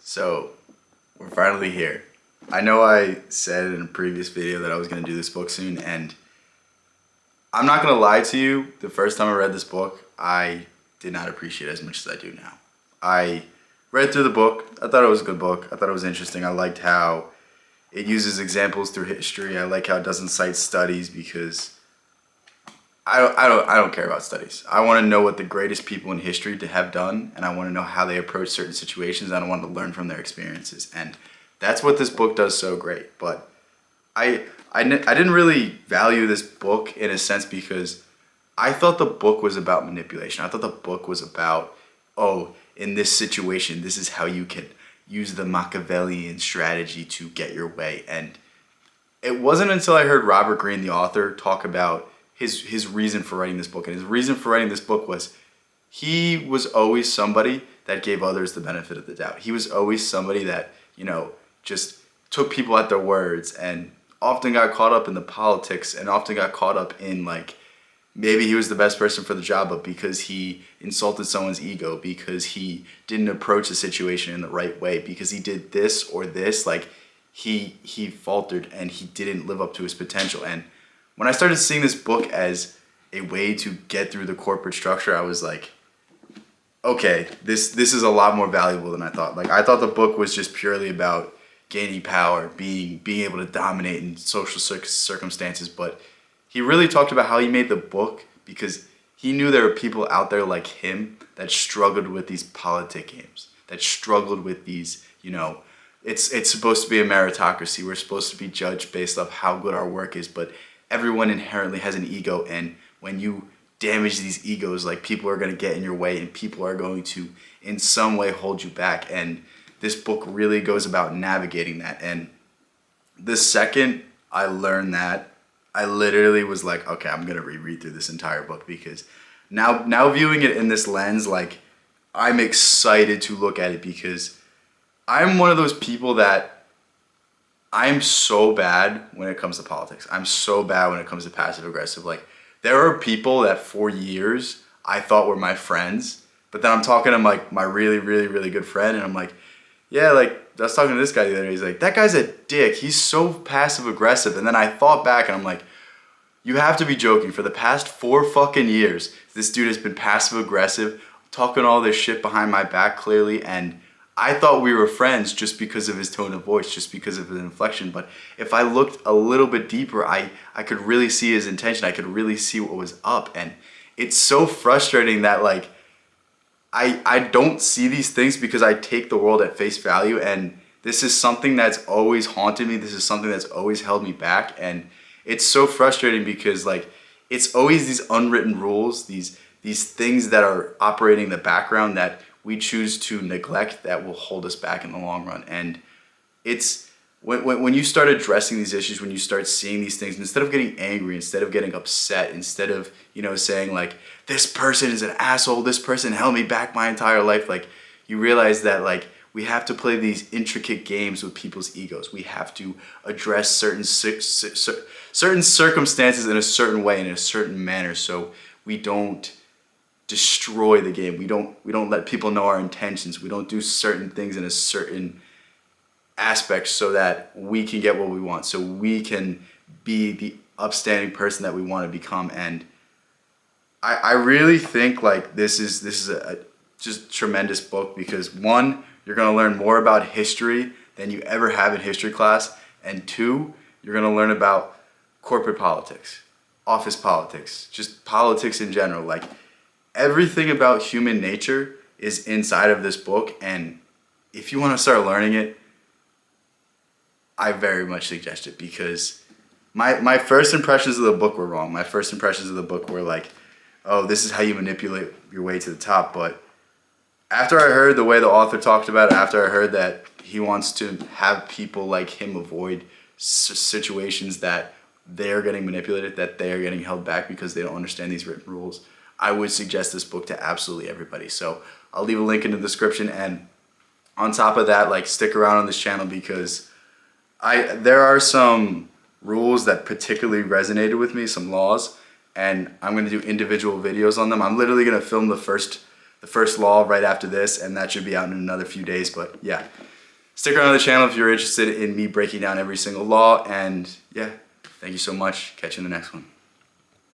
So, we're finally here. I know I said in a previous video that I was going to do this book soon, and I'm not going to lie to you, the first time I read this book, I did not appreciate it as much as I do now. I read through the book, I thought it was a good book, I thought it was interesting, I liked how it uses examples through history, I like how it doesn't cite studies because I don't care about studies. I want to know what the greatest people in history have done, and I want to know how they approach certain situations. And I want to learn from their experiences, and that's what this book does so great. But I didn't really value this book in a sense because I thought the book was about manipulation. I thought the book was about, oh, in this situation, this is how you can use the machiavellian strategy to get your way. And it wasn't until I heard Robert Greene, the author, talk about his reason for writing this book. And his reason for writing this book was he was always somebody that gave others the benefit of the doubt. He was always somebody that, just took people at their words and often got caught up in the politics and often got caught up in maybe he was the best person for the job, but because he insulted someone's ego, because he didn't approach the situation in the right way, because he did this or this, he faltered and he didn't live up to his potential. And when I started seeing this book as a way to get through the corporate structure, I was like, okay, this is a lot more valuable than I thought. I thought the book was just purely about gaining power, being able to dominate in social circumstances, but he really talked about how he made the book because he knew there were people out there like him that struggled with these politic games, that struggled with these, it's supposed to be a meritocracy. We're supposed to be judged based off how good our work is, but everyone inherently has an ego, and when you damage these egos, people are going to get in your way and people are going to in some way hold you back. And this book really goes about navigating that. And the second I learned that, I literally was like, okay, I'm going to reread through this entire book because now viewing it in this lens, I'm excited to look at it because I'm one of those people that I'm so bad when it comes to politics. I'm so bad when it comes to passive aggressive. There are people that for years I thought were my friends, but then I'm talking to my really, really, really good friend, and I'm like, yeah, I was talking to this guy the other day. He's like, that guy's a dick. He's so passive aggressive. And then I thought back and I'm like, you have to be joking. For the past 4 fucking years, this dude has been passive aggressive, talking all this shit behind my back clearly, and I thought we were friends just because of his tone of voice, just because of his inflection. But if I looked a little bit deeper, I could really see his intention. I could really see what was up. And it's so frustrating that I don't see these things because I take the world at face value. And this is something that's always haunted me. This is something that's always held me back. And it's so frustrating because it's always these unwritten rules, these things that are operating in the background that we choose to neglect that will hold us back in the long run. And it's when you start addressing these issues, when you start seeing these things, instead of getting angry, instead of getting upset, instead of saying this person is an asshole, this person held me back my entire life, you realize that we have to play these intricate games with people's egos. We have to address certain circumstances in a certain way, in a certain manner, so we don't destroy the game. We don't let people know our intentions. We don't do certain things in a certain aspect so that we can get what we want, so we can be the upstanding person that we want to become. And I really think this is a just tremendous book because 1, you're going to learn more about history than you ever have in history class, and 2, you're going to learn about corporate politics, office politics, just politics in general. Everything about human nature is inside of this book, and if you want to start learning it, I very much suggest it because my first impressions of the book were wrong. My first impressions of the book were oh, this is how you manipulate your way to the top. But after I heard the way the author talked about it, after I heard that he wants to have people like him avoid situations that they're getting manipulated, that they're getting held back because they don't understand these written rules, I would suggest this book to absolutely everybody. So I'll leave a link in the description, and on top of that, stick around on this channel because there are some rules that particularly resonated with me, some laws, and I'm going to do individual videos on them. I'm literally going to film the first law right after this, and that should be out in another few days. But yeah, Stick around to the channel if you're interested in me breaking down every single law. And yeah, thank you so much. Catch you in the next one.